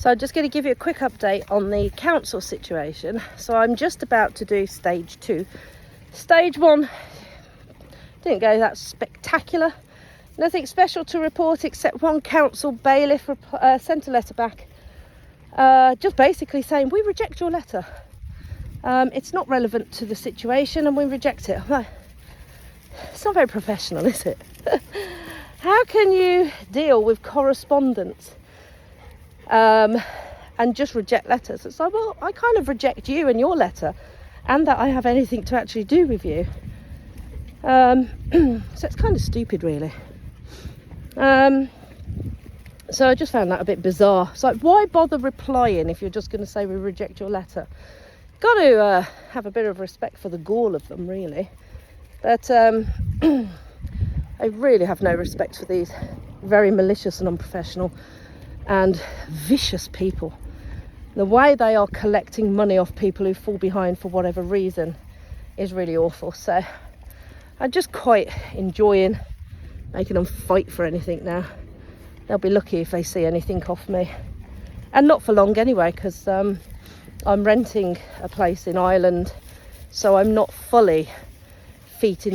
So I'm just going to give you a quick update on the council situation. So I'm just about to do stage 2. Stage 1 didn't go that spectacular. Nothing special to report except one council bailiff sent a letter back, just basically saying, we reject your letter. It's not relevant to the situation and we reject it. I'm like, it's not very professional, is it? How can you deal with correspondence and just reject letters? It's like, well, I kind of reject you and your letter, and that I have anything to actually do with you. So it's kind of stupid, really. So I just found that a bit bizarre. It's like, why bother replying if you're just going to say we reject your letter? Got to have a bit of respect for the gall of them, really. But I really have no respect for these very malicious and unprofessional and vicious people. The way they are collecting money off people who fall behind for whatever reason is really awful. So I'm just quite enjoying making them fight for anything now. They'll be lucky if they see anything off me. And not for long anyway, because I'm renting a place in Ireland, so I'm not fully feet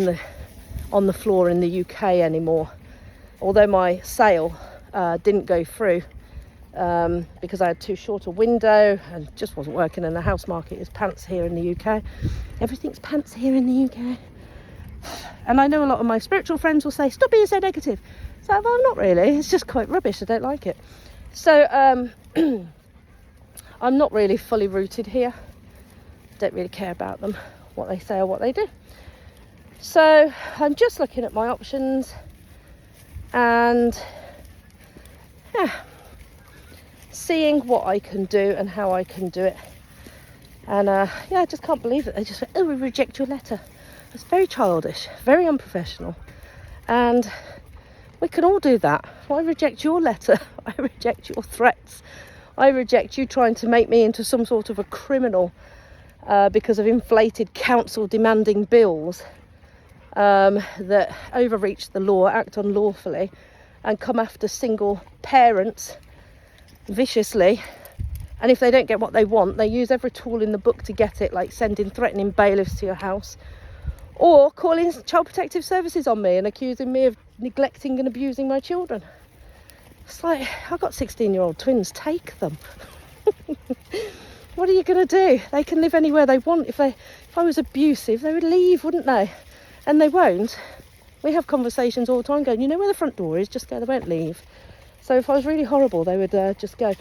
on the floor in the UK anymore. Although my sale didn't go through because I had too short a window and just wasn't working, and the house market is pants here in the UK. Everything's pants here in the UK. And I know a lot of my spiritual friends will say, stop being so negative. So, well, I'm not really. It's just quite rubbish. I don't like it. So I'm not really fully rooted here. Don't really care about them, what they say or what they do. So I'm just looking at my options and seeing what I can do and how I can do it. And I just can't believe it. They just went, oh, we reject your letter. It's very childish, very unprofessional. And we can all do that. I reject your letter. I reject your threats. I reject you trying to make me into some sort of a criminal because of inflated council demanding bills that overreach the law, act unlawfully, and come after single parents viciously. And if they don't get what they want, they use every tool in the book to get it, like sending threatening bailiffs to your house, or calling Child Protective Services on me and accusing me of neglecting and abusing my children. It's like, I've got 16-year-old twins, take them. What are you going to do? They can live anywhere they want. If I was abusive, they would leave, wouldn't they? And they won't. We have conversations all the time going, you know where the front door is? Just go, they won't leave. So if I was really horrible, they would just go.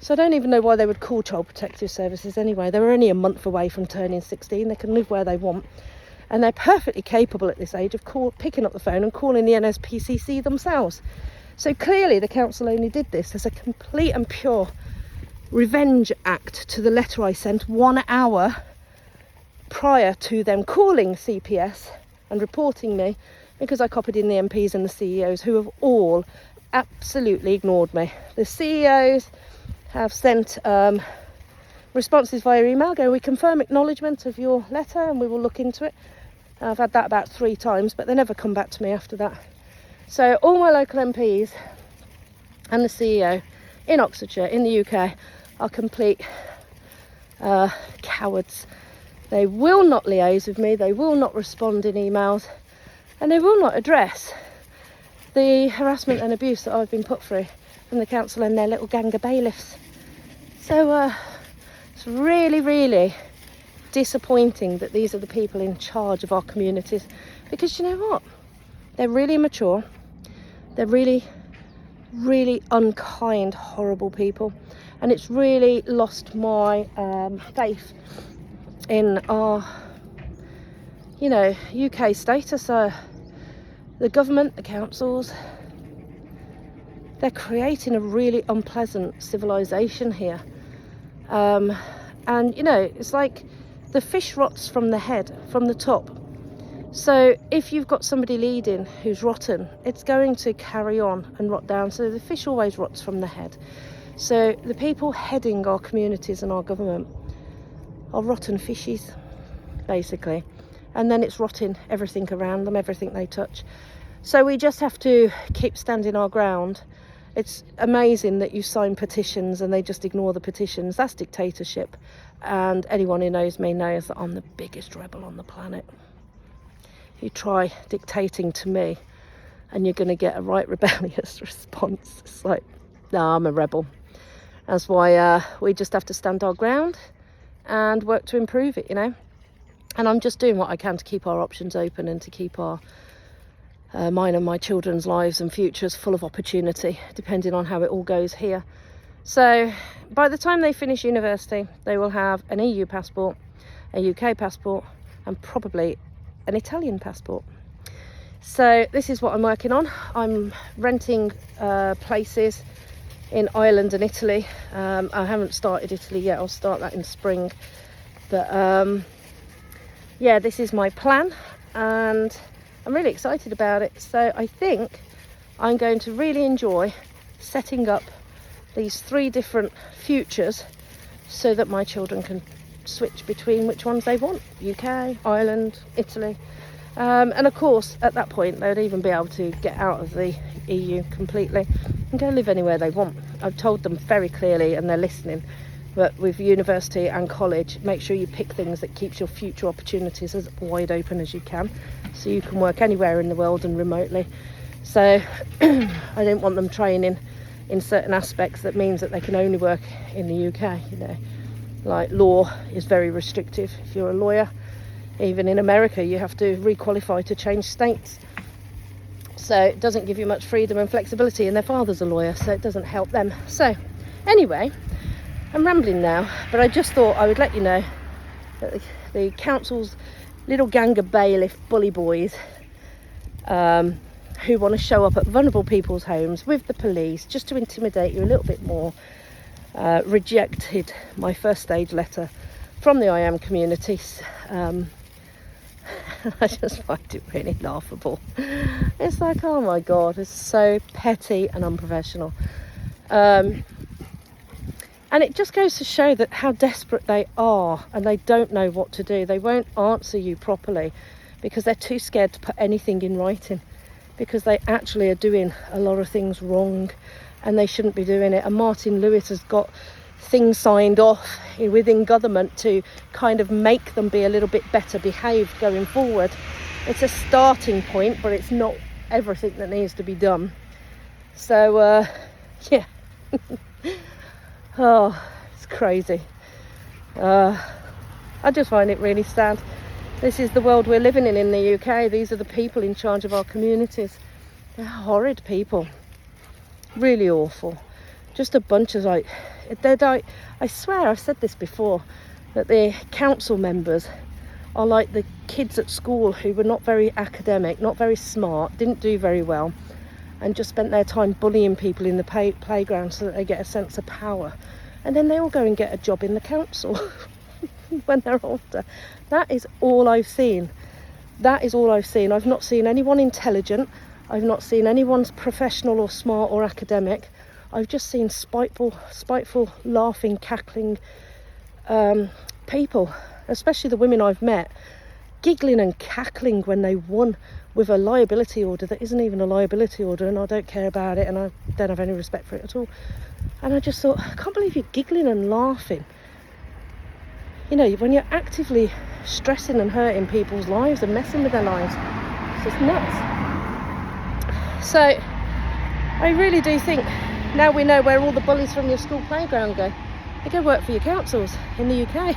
So I don't even know why they would call Child Protective Services anyway. They were only a month away from turning 16. They can live where they want. And they're perfectly capable at this age of picking up the phone and calling the NSPCC themselves. So clearly the council only did this as a complete and pure revenge act to the letter I sent 1 hour prior to them calling CPS and reporting me, because I copied in the MPs and the CEOs, who have all absolutely ignored me. The CEOs have sent responses via email going, we confirm acknowledgement of your letter and we will look into it. I've had that about 3 times, but they never come back to me after that. So all my local MPs and the CEO in Oxfordshire, in the UK, are complete cowards. They will not liaise with me, they will not respond in emails, and they will not address the harassment and abuse that I've been put through from the council and their little gang of bailiffs. So it's really, really disappointing that these are the people in charge of our communities, because you know what? They're really immature. They're really, really unkind, horrible people. And it's really lost my faith in our, UK status. The government, the councils, they're creating a really unpleasant civilization here. And, it's like the fish rots from the head, from the top. So if you've got somebody leading who's rotten, it's going to carry on and rot down. So the fish always rots from the head. So the people heading our communities and our government are rotten fishies, basically. And then it's rotting everything around them, everything they touch. So we just have to keep standing our ground It's amazing that you sign petitions and they just ignore the petitions. That's dictatorship. And anyone who knows me knows that I'm the biggest rebel on the planet. You try dictating to me and you're going to get a right rebellious response. It's like, no, I'm a rebel. That's why we just have to stand our ground and work to improve it, you know. And I'm just doing what I can to keep our options open and to keep our mine and my children's lives and futures full of opportunity, depending on how it all goes here. So by the time they finish university, they will have an EU passport, a UK passport, and probably an Italian passport. So this is what I'm working on. I'm renting places in Ireland and Italy. I haven't started Italy yet. I'll start that in spring. But yeah, this is my plan, and I'm really excited about it. So I think I'm going to really enjoy setting up these 3 different futures so that my children can switch between which ones they want: UK, Ireland, Italy. And of course, at that point, they'd even be able to get out of the EU completely and go live anywhere they want. I've told them very clearly, and they're listening, but with university and college, make sure you pick things that keeps your future opportunities as wide open as you can, so you can work anywhere in the world and remotely. So I don't want them training in certain aspects that means that they can only work in the UK, you know. Like law is very restrictive. If you're a lawyer, even in America, you have to requalify to change states. So it doesn't give you much freedom and flexibility, and their father's a lawyer, so it doesn't help them. So anyway, I'm rambling now, but I just thought I would let you know that the council's little gang of bailiff bully boys who want to show up at vulnerable people's homes with the police just to intimidate you a little bit more, rejected my first stage letter from the I Am communities. I just find it really laughable. It's like, oh my God, it's so petty and unprofessional. And it just goes to show that how desperate they are, and they don't know what to do. They won't answer you properly because they're too scared to put anything in writing, because they actually are doing a lot of things wrong and they shouldn't be doing it. And Martin Lewis has got things signed off within government to kind of make them be a little bit better behaved going forward. It's a starting point, but it's not everything that needs to be done. So yeah. Oh, it's crazy. I just find it really sad. This is the world we're living in the UK. These are the people in charge of our communities. They're horrid people. Really awful. Just a bunch of I swear I've said this before, that the council members are like the kids at school who were not very academic, not very smart, didn't do very well, and just spent their time bullying people in the playground so that they get a sense of power. And then they all go and get a job in the council when they're older. That is all I've seen. That is all I've seen. I've not seen anyone intelligent. I've not seen anyone professional or smart or academic. I've just seen spiteful, laughing, cackling people, especially the women I've met, giggling and cackling when they won with a liability order that isn't even a liability order, and I don't care about it, and I don't have any respect for it at all. And I just thought, I can't believe you're giggling and laughing. You know, when you're actively stressing and hurting people's lives and messing with their lives, it's just nuts. So I really do think, now we know where all the bullies from your school playground go. They go work for your councils in the UK.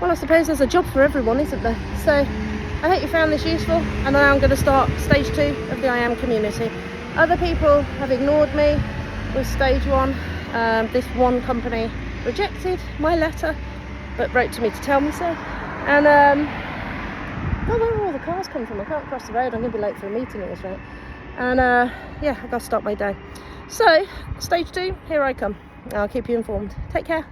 Well, I suppose there's a job for everyone, isn't there? So I hope you found this useful, and now I'm going to start stage 2 of the I Am community. Other people have ignored me with stage 1. This one company rejected my letter, but wrote to me to tell me so. And oh, where are all the cars coming from? I can't cross the road. I'm going to be late for a meeting at this rate. And yeah, I've got to start my day. So stage 2, here I come. I'll keep you informed. Take care.